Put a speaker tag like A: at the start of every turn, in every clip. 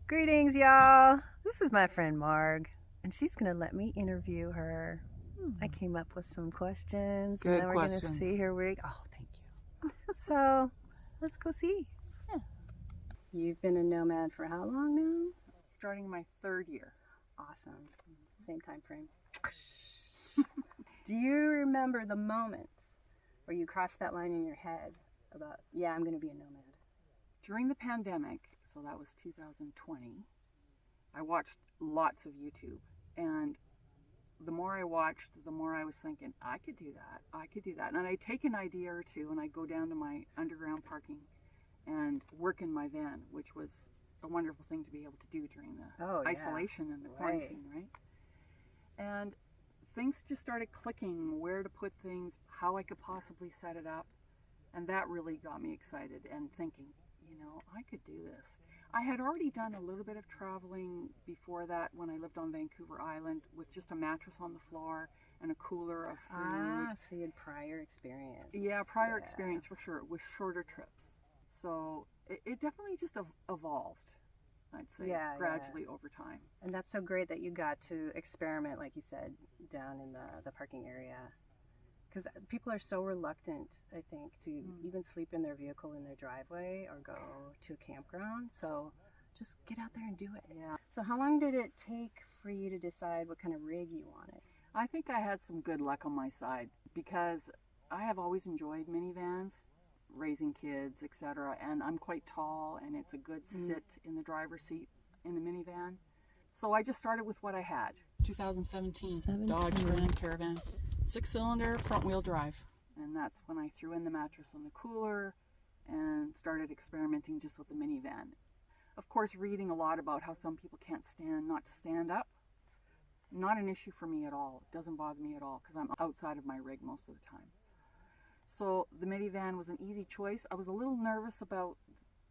A: Greetings, y'all. This is my friend Marg, and she's going to let me interview her. I came up with some questions,
B: Good
A: and then we're going to
B: questions.
A: see her rig. Oh, thank you. So, let's go see.
B: Yeah.
A: You've been a nomad for how long now?
B: Starting my third year.
A: Awesome. Same time frame. Do you remember the moment where you crossed that line in your head about, yeah, I'm going to be a nomad?
B: During the pandemic, so that was 2020, I watched lots of YouTube. And the more I watched, the more I was thinking, I could do that. I could do that. And I'd take an idea or two and I'd go down to my underground parking and work in my van, which was a wonderful thing to be able to do during the isolation and the quarantine, right? And things just started clicking, where to put things, how I could possibly set it up. And that really got me excited and thinking, I could do this. I had already done a little bit of traveling before that when I lived on Vancouver Island with just a mattress on the floor and a cooler of food.
A: Ah, so you had prior experience.
B: Yeah, prior experience for sure, with shorter trips. So it definitely just evolved, I'd say, gradually over time.
A: And that's so great that you got to experiment, like you said, down in the parking area. Because people are so reluctant, I think, to even sleep in their vehicle in their driveway or go to a campground. So just get out there and do it.
B: Yeah.
A: So how long did it take for you to decide what kind of rig you wanted?
B: I think I had some good luck on my side because I have always enjoyed minivans, raising kids, etc. And I'm quite tall, and it's a good sit in the driver's seat in the minivan. So I just started with what I had. 2017 Dodge Grand Caravan. 6-cylinder front-wheel drive, and that's when I threw in the mattress on the cooler and started experimenting just with the minivan. Of course, reading a lot about how some people can't stand not to stand up. Not an issue for me at all. It doesn't bother me at all because I'm outside of my rig most of the time. So the minivan was an easy choice. I was a little nervous about,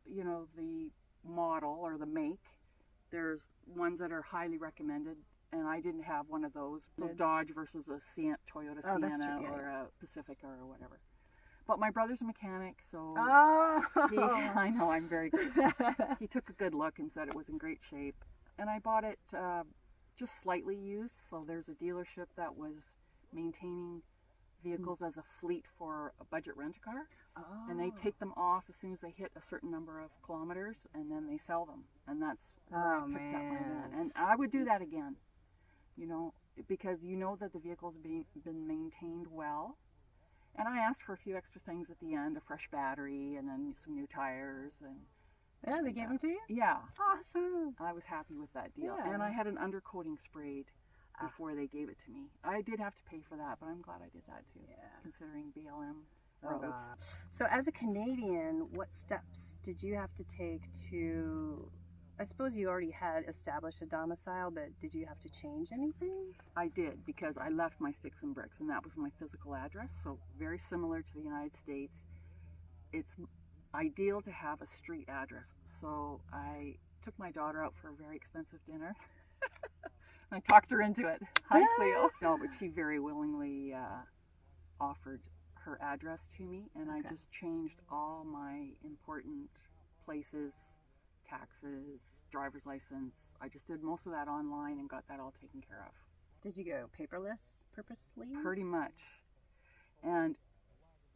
B: the model or the make. There's ones that are highly recommended, and I didn't have one of those. So Dodge versus a Toyota Sienna or a Pacifica or whatever. But my brother's a mechanic, so I know, I'm very good. He took a good look and said it was in great shape. And I bought it just slightly used, so there's a dealership that was maintaining vehicles as a fleet for a budget rent-a-car. And they take them off as soon as they hit a certain number of kilometers, and then they sell them. And that's where I picked up my van. And I would do that again. Because that the vehicle's been maintained well. And I asked for a few extra things at the end, a fresh battery and then some new tires.
A: And they gave them to you?
B: Yeah.
A: Awesome.
B: I was happy with that deal. Yeah. And I had an undercoating sprayed before they gave it to me. I did have to pay for that, but I'm glad I did that too, considering BLM roads.
A: So as a Canadian, what steps did you have to take to... I suppose you already had established a domicile, but did you have to change anything?
B: I did, because I left my sticks and bricks, and that was my physical address. So very similar to the United States. It's ideal to have a street address. So I took my daughter out for a very expensive dinner. I talked her into it. Hi, Cleo. No, but she very willingly offered her address to me, and I just changed all my important places, taxes, driver's license. I just did most of that online and got that all taken care of.
A: Did you go paperless purposely?
B: Pretty much. And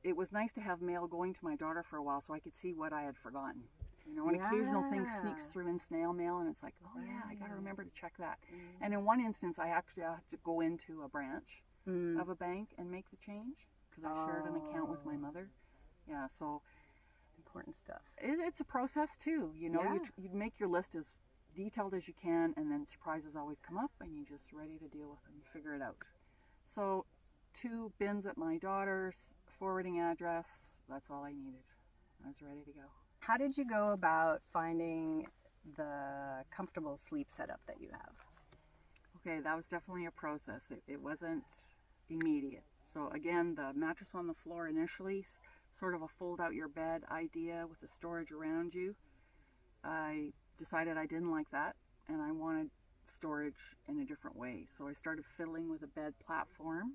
B: it was nice to have mail going to my daughter for a while so I could see what I had forgotten. An occasional thing sneaks through in snail mail, and it's like, oh yeah, I got to remember to check that. And in one instance, I actually had to go into a branch of a bank and make the change because I shared an account with my mother. Yeah, so
A: important stuff.
B: It's a process too. You make your list as detailed as you can, and then surprises always come up, and you're just ready to deal with them. You figure it out. So 2 bins at my daughter's, forwarding address. That's all I needed. I was ready to go.
A: How did you go about finding the comfortable sleep setup that you have?
B: Okay, that was definitely a process. It wasn't immediate. So again, the mattress on the floor initially, sort of a fold out your bed idea with the storage around you. I decided I didn't like that, and I wanted storage in a different way. So I started fiddling with a bed platform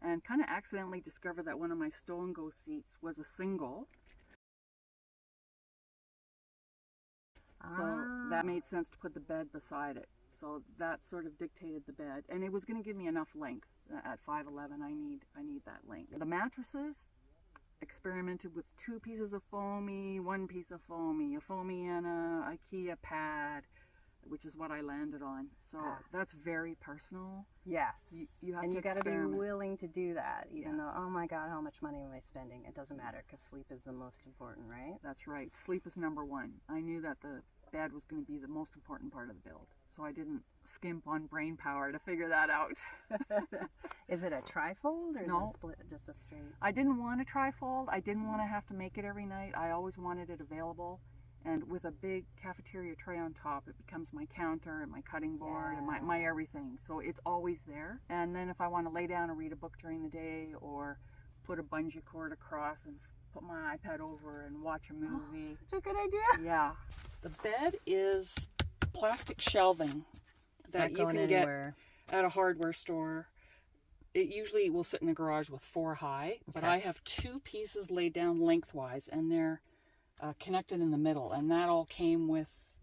B: and kind of accidentally discovered that one of my Stow and Go seats was a single. So that made sense to put the bed beside it. So that sort of dictated the bed, and it was going to give me enough length. At 5'11", I need that length. The mattresses, experimented with 2 pieces of foamy, 1 piece of foamy, a foamy and a IKEA pad, which is what I landed on. So that's very personal.
A: Yes.
B: You have
A: and
B: to
A: you got to be
B: experiment.
A: willing to do that, even
B: Yes.
A: though, oh my God, how much money am I spending? It doesn't matter because sleep is the most important, right?
B: That's right. Sleep is number one. I knew that the bed was going to be the most important part of the build. So I didn't skimp on brain power to figure that out.
A: Is it a trifold or
B: No.
A: is it split, just a straight?
B: I didn't want a trifold. I didn't want to have to make it every night. I always wanted it available. And with a big cafeteria tray on top, it becomes my counter and my cutting board and my everything. So it's always there. And then if I want to lay down and read a book during the day or put a bungee cord across and put my iPad over and watch a movie.
A: Such a good idea.
B: Yeah. The bed is plastic shelving that you can get at a hardware store. It usually will sit in the garage with 4 high, but I have 2 pieces laid down lengthwise, and they're connected in the middle, and that all came with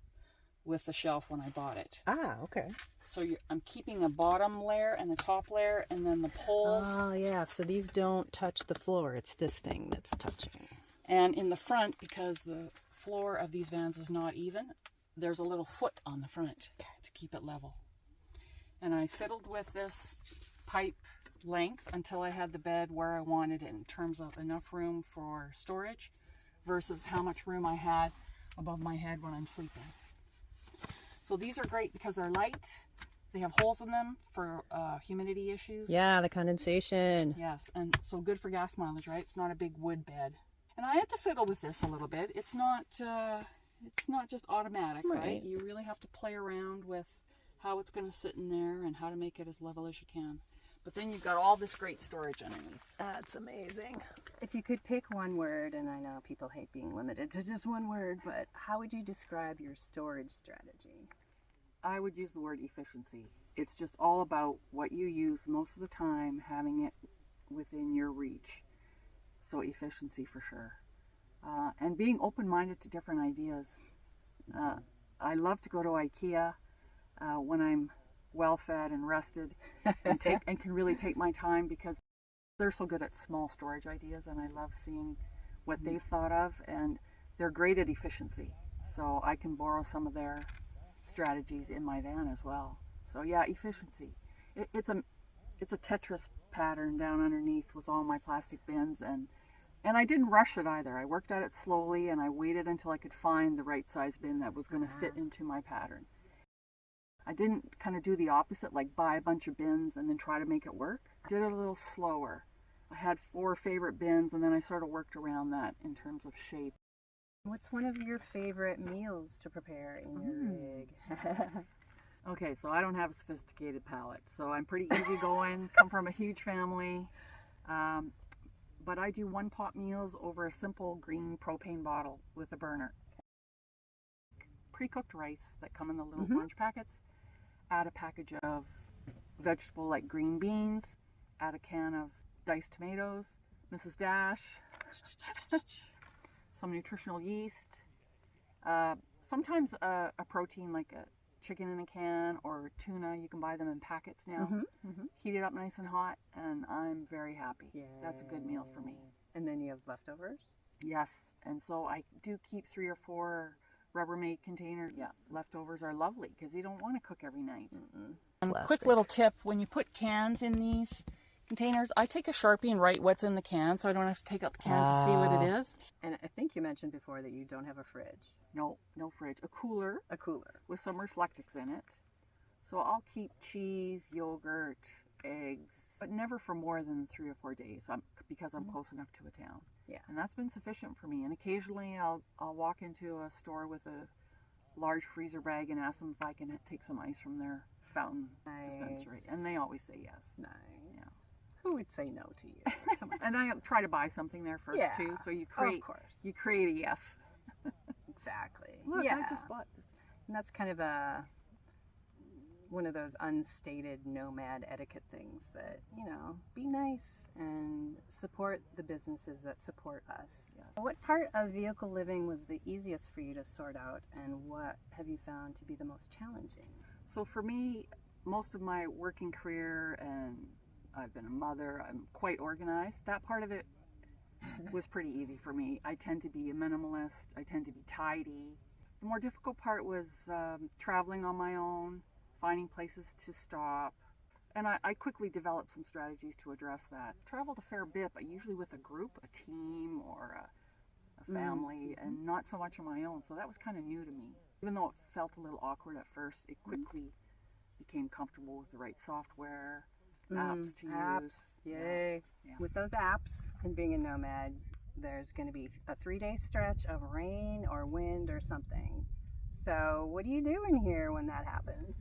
B: the shelf when I bought it.
C: Ah, okay.
B: So I'm keeping a bottom layer and the top layer, and then the poles.
C: Oh, yeah. So these don't touch the floor. It's this thing that's touching.
B: And in the front, because the floor of these vans is not even, there's a little foot on the front to keep it level. And I fiddled with this pipe length until I had the bed where I wanted it in terms of enough room for storage versus how much room I had above my head when I'm sleeping. So these are great because they're light. They have holes in them for humidity issues.
C: Yeah, the condensation.
B: Yes, and so good for gas mileage, right? It's not a big wood bed. And I had to fiddle with this a little bit. It's not just automatic, right? You really have to play around with how it's going to sit in there and how to make it as level as you can. But then you've got all this great storage underneath.
C: That's amazing.
A: If you could pick one word, and I know people hate being limited to just one word, but how would you describe your storage strategy?
B: I would use the word efficiency. It's just all about what you use most of the time, having it within your reach. So efficiency for sure. And being open-minded to different ideas. I love to go to IKEA when I'm well-fed and rested and can really take my time because they're so good at small storage ideas, and I love seeing what they've thought of, and they're great at efficiency. So I can borrow some of their strategies in my van as well. So yeah, efficiency. It's a Tetris pattern down underneath with all my plastic bins, and I didn't rush it either. I worked at it slowly, and I waited until I could find the right size bin that was going to fit into my pattern. I didn't kind of do the opposite, like buy a bunch of bins and then try to make it work. I did it a little slower. I had 4 favorite bins, and then I sort of worked around that in terms of shape.
A: What's one of your favorite meals to prepare in your rig?
B: Okay, so I don't have a sophisticated palate, so I'm pretty easygoing, come from a huge family. But I do one-pot meals over a simple green propane bottle with a burner. Pre-cooked rice that come in the little orange packets. Add a package of vegetable like green beans. Add a can of diced tomatoes, Mrs. Dash, some nutritional yeast. Sometimes a protein like a chicken in a can or tuna. You can buy them in packets now. Heat it up nice and hot, and I'm very happy.
A: Yeah.
B: That's a good meal for me.
A: And then you have leftovers?
B: Yes, and so I do keep 3 or 4 Rubbermaid containers. Yeah, leftovers are lovely because you don't want to cook every night. And quick little tip, when you put cans in these containers, I take a Sharpie and write what's in the can so I don't have to take out the can to see what it is.
A: And I think you mentioned before that you don't have a fridge.
B: No fridge. A cooler
A: A cooler.
B: with some Reflectix in it. So I'll keep cheese, yogurt, eggs, but never for more than 3 or 4 days because I'm close enough to a town.
A: Yeah.
B: And that's been sufficient for me. And occasionally I'll walk into a store with a large freezer bag and ask them if I can take some ice from their fountain dispensary. And they always say yes.
A: Nice.
B: Yeah.
A: Who would say no to you? Come on.
B: And I try to buy something there first too. So you create a yes.
A: Exactly.
B: Look,
A: yeah.
B: I just bought this.
A: And that's kind of a one of those unstated nomad etiquette things that, be nice and support the businesses that support us.
B: Yes.
A: What part of vehicle living was the easiest for you to sort out, and what have you found to be the most challenging?
B: So for me, most of my working career, and I've been a mother, I'm quite organized. That part of it was pretty easy for me. I tend to be a minimalist. I tend to be tidy. The more difficult part was traveling on my own, finding places to stop. And I quickly developed some strategies to address that. Traveled a fair bit, but usually with a group, a team, or a family, and not so much on my own. So that was kind of new to me. Even though it felt a little awkward at first, it quickly became comfortable with the right software, apps to use.
A: Yay.
B: Yeah.
A: With those apps and being a nomad, there's going to be a 3-day stretch of rain or wind or something. So what do you do in here when that happens?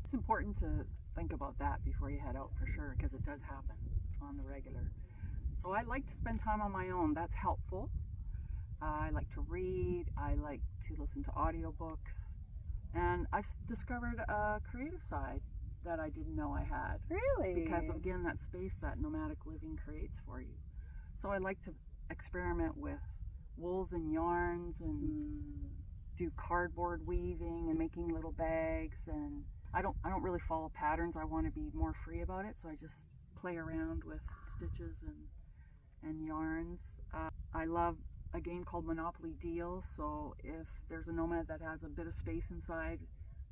B: It's important to think about that before you head out, for sure, because it does happen on the regular. So I like to spend time on my own. That's helpful. I like to read. I like to listen to audiobooks. And I've discovered a creative side that I didn't know I had.
A: Really?
B: Because of, again, that space that nomadic living creates for you. So I like to experiment with wools and yarns and do cardboard weaving and making little bags, and I don't really follow patterns. I want to be more free about it, so I just play around with stitches and yarns. I love a game called Monopoly Deals, so if there's a nomad that has a bit of space inside,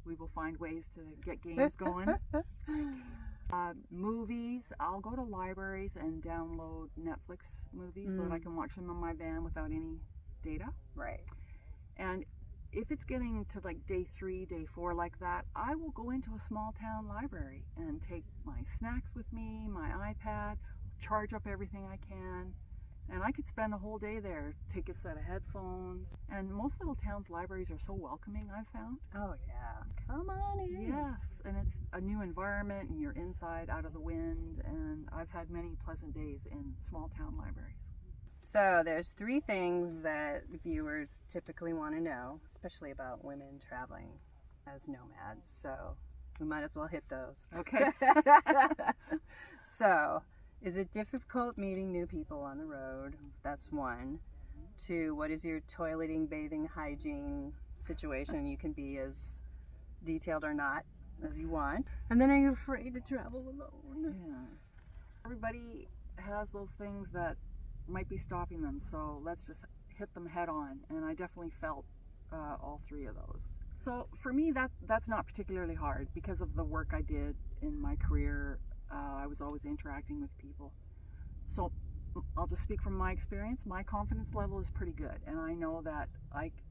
B: we will find ways to get games going. It's a great game. Movies, I'll go to libraries and download Netflix movies so that I can watch them in my van without any data.
A: Right.
B: And if it's getting to like day 3, day 4 like that, I will go into a small town library and take my snacks with me, my iPad, charge up everything I can, and I could spend a whole day there, take a set of headphones. And most little towns' libraries are so welcoming, I've found.
A: Oh yeah, come on in.
B: Yes, and it's a new environment, and you're inside, out of the wind, and I've had many pleasant days in small town libraries.
A: So there's 3 things that viewers typically want to know, especially about women traveling as nomads. So we might as well hit those.
B: Okay.
A: So, is it difficult meeting new people on the road? That's 1. 2, what is your toileting, bathing, hygiene situation? You can be as detailed or not as you want. And then, are you afraid to travel alone?
B: Yeah. Everybody has those things that might be stopping them, so let's just hit them head on. And I definitely felt all 3 of those. So for me, that's not particularly hard because of the work I did in my career. I was always interacting with people. So I'll just speak from my experience. My confidence level is pretty good, and I know that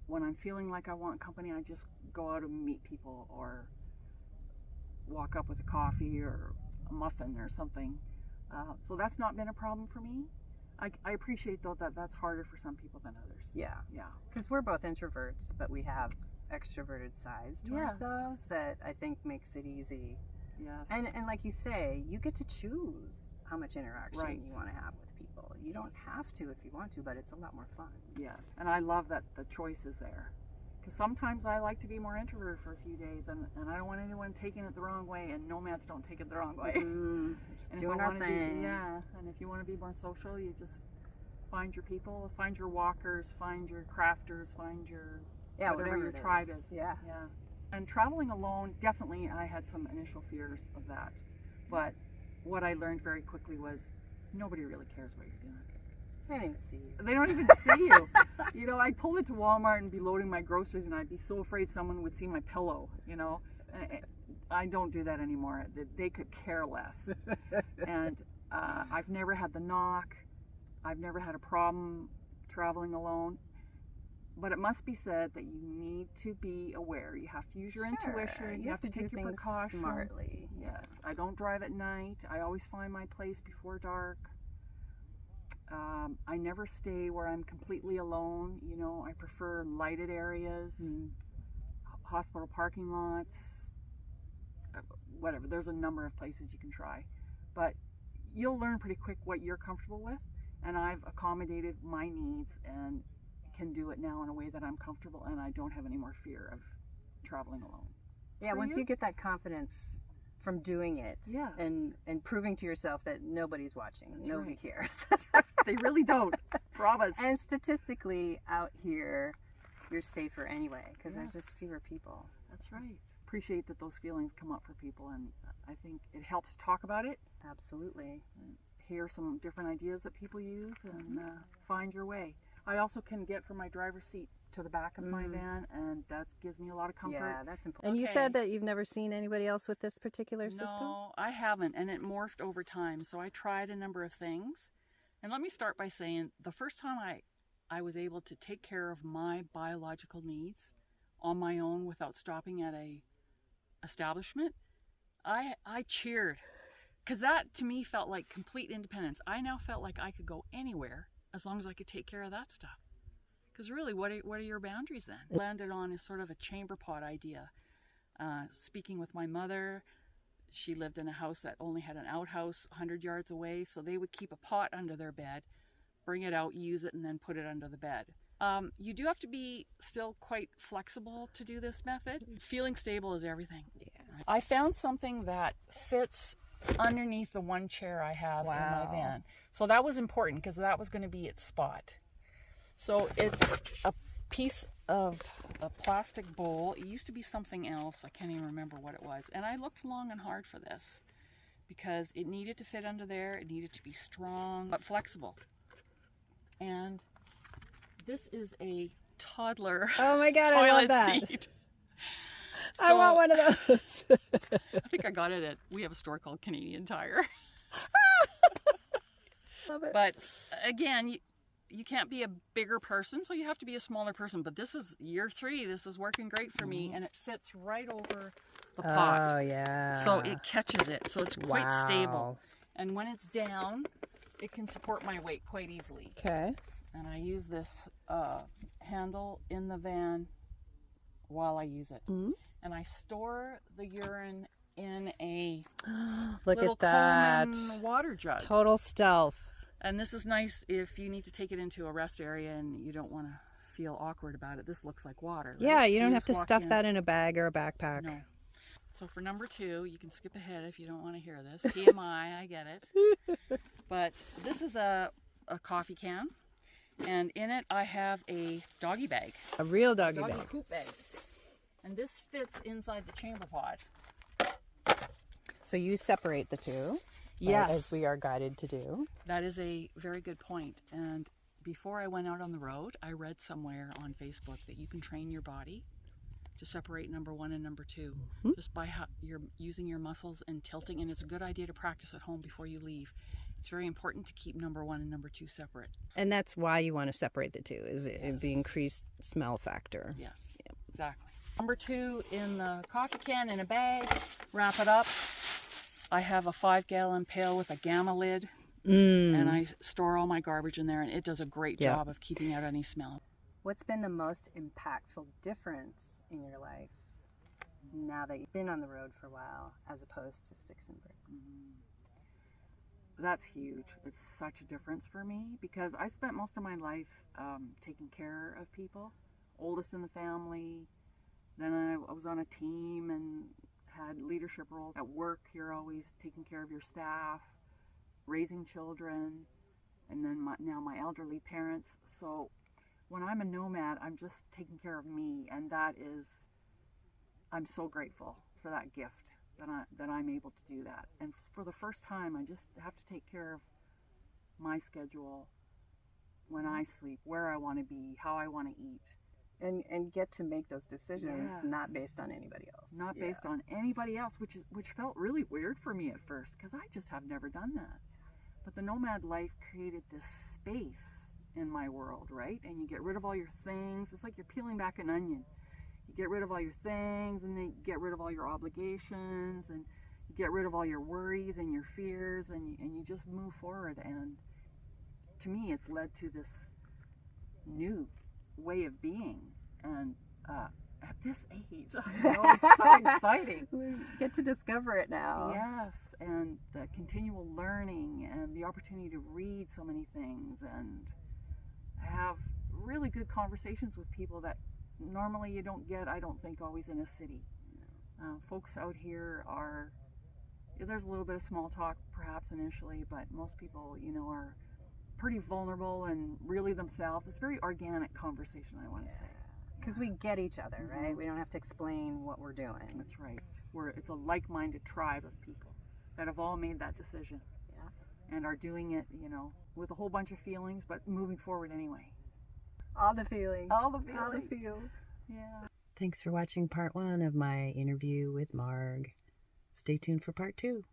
B: when I'm feeling like I want company, I just go out and meet people or walk up with a coffee or a muffin or something. So that's not been a problem for me. I appreciate, though, that that's harder for some people than others.
A: Yeah.
B: Yeah.
A: Because we're both introverts, but we have extroverted sides to ourselves that I think makes it easy.
B: Yes.
A: And like you say, you get to choose how much interaction you want to have with people. You don't have to if you want to, but it's a lot more fun.
B: Yes. And I love that the choice is there. Because sometimes I like to be more introverted for a few days, and I don't want anyone taking it the wrong way, and nomads don't take it the wrong way.
A: Just doing our thing.
B: And if you want to be more social, you just find your people, find your walkers, find your crafters, find your whatever your tribe is.
A: Yeah.
B: And traveling alone, definitely I had some initial fears of that. But what I learned very quickly was nobody really cares what you're doing.
A: They don't even see you.
B: They don't even see you. You know, I'd pull into Walmart and be loading my groceries, and I'd be so afraid someone would see my pillow, you know. I don't do that anymore. They could care less. And I've never had the knock. I've never had a problem traveling alone. But it must be said that you need to be aware. You have to use your intuition. You have to take your precautions.
A: Smartly.
B: Yes. I don't drive at night. I always find my place before dark. I never stay where I'm completely alone. You know, I prefer lighted areas, hospital parking lots, whatever. There's a number of places you can try. But you'll learn pretty quick what you're comfortable with. And I've accommodated my needs and can do it now in a way that I'm comfortable, and I don't have any more fear of traveling alone.
A: Yeah,
B: for
A: once
B: you.
A: you get that confidence from doing it,
B: Yes.
A: and proving to yourself that nobody's watching,
B: That's
A: nobody
B: right.
A: cares.
B: They really don't. Promise.
A: And statistically, out here, you're safer anyway because
B: Yes.
A: there's just fewer people.
B: That's right. Appreciate that those feelings come up for people, and I think it helps talk about it,
A: Absolutely.
B: hear some different ideas that people use, and find your way. I also can get from my driver's seat to the back of my van, and that gives me a lot of comfort.
A: Yeah, that's important.
C: And you said that you've never seen anybody else with this particular system?
B: No, I haven't, and it morphed over time. So I tried a number of things. And let me start by saying the first time I was able to take care of my biological needs on my own without stopping at a establishment, I cheered, because that to me felt like complete independence. I now felt like I could go anywhere as long as I could take care of that stuff. Because really, what are your boundaries then? Landed on is sort of a chamber pot idea. Speaking with my mother, she lived in a house that only had an outhouse 100 yards away, so they would keep a pot under their bed, bring it out, use it, and then put it under the bed. You do have to be still quite flexible to do this method. Feeling stable is everything.
C: Yeah.
B: I found something that fits underneath the one chair I have in my van. So that was important because that was going to be its spot. So it's a piece of a plastic bowl. It used to be something else. I can't even remember what it was. And I looked long and hard for this because it needed to fit under there. It needed to be strong but flexible. And this is a toddler
C: Oh my God, I
B: toilet
C: love that.
B: seat.
C: I want one of those.
B: I think I got it at, we have a store called Canadian Tire.
C: Love it.
B: But again, you can't be a bigger person, so you have to be a smaller person. But this is year 3. This is working great for me, and it fits right over the pot.
C: Oh, yeah.
B: So it catches it, so it's quite
C: Wow.
B: stable. And when it's down, it can support my weight quite easily.
C: Okay.
B: And I use this handle in the van while I use it.
C: Mm-hmm.
B: And I store the urine in a
C: Look
B: little
C: at that.
B: Coleman water jug.
C: Total stealth.
B: And this is nice if you need to take it into a rest area and you don't want to feel awkward about it. This looks like water. Right?
C: Yeah, you
B: So
C: don't have
B: just
C: to
B: walk
C: stuff
B: in.
C: that in a bag or a backpack.
B: No. So for number 2, you can skip ahead if you don't want to hear this. TMI, I get it. But this is a coffee can. And in it I have a doggy bag.
C: A real doggy
B: Doggy
C: bag.
B: poop bag. And this fits inside the chamber pot.
C: So you separate the two.
B: Yes.
C: As we are guided to do.
B: That is a very good point. And before I went out on the road, I read somewhere on Facebook that you can train your body to separate number 1 and number 2 just by how you're using your muscles and tilting. And it's a good idea to practice at home before you leave. It's very important to keep number 1 and number 2 separate.
C: And that's why you want to separate the two, is
B: Yes.
C: the increased smell factor.
B: Yes, exactly. Number 2 in the coffee can in a bag, wrap it up. I have a 5-gallon pail with a gamma lid, and I store all my garbage in there, and it does a great job of keeping out any smell.
A: What's been the most impactful difference in your life now that you've been on the road for a while as opposed to sticks and bricks?
B: That's huge. It's such a difference for me because I spent most of my life taking care of people, oldest in the family. Then I was on a team and had leadership roles. At work, you're always taking care of your staff, raising children, and then now my elderly parents. So when I'm a nomad, I'm just taking care of me, and I'm so grateful for that gift that I'm able to do that. And for the first time, I just have to take care of my schedule, when I sleep, where I want to be, how I want to eat.
A: And get to make those decisions,
B: Yes.
A: not based on anybody else.
B: Not based on anybody else, which felt really weird for me at first because I just have never done that. But the nomad life created this space in my world, right? And you get rid of all your things. It's like you're peeling back an onion. You get rid of all your things, and then you get rid of all your obligations, and you get rid of all your worries and your fears, and you just move forward. And to me, it's led to this new way of being. And at this age, I know it's so exciting.
A: We get to discover it now.
B: Yes, and the continual learning and the opportunity to read so many things and have really good conversations with people that normally you don't get, I don't think, always in a city. Folks out here are, there's a little bit of small talk perhaps initially, but most people, you know, are pretty vulnerable and really themselves. It's very organic conversation, I want to say.
A: Because we get each other, right? We don't have to explain what we're doing.
B: That's right. It's a like-minded tribe of people that have all made that decision.
A: Yeah.
B: And are doing it, you know, with a whole bunch of feelings, but moving forward anyway.
A: All the feelings.
B: All the feelings.
A: All the feels.
B: Yeah.
C: Thanks for watching part 1 of my interview with Marg. Stay tuned for part 2.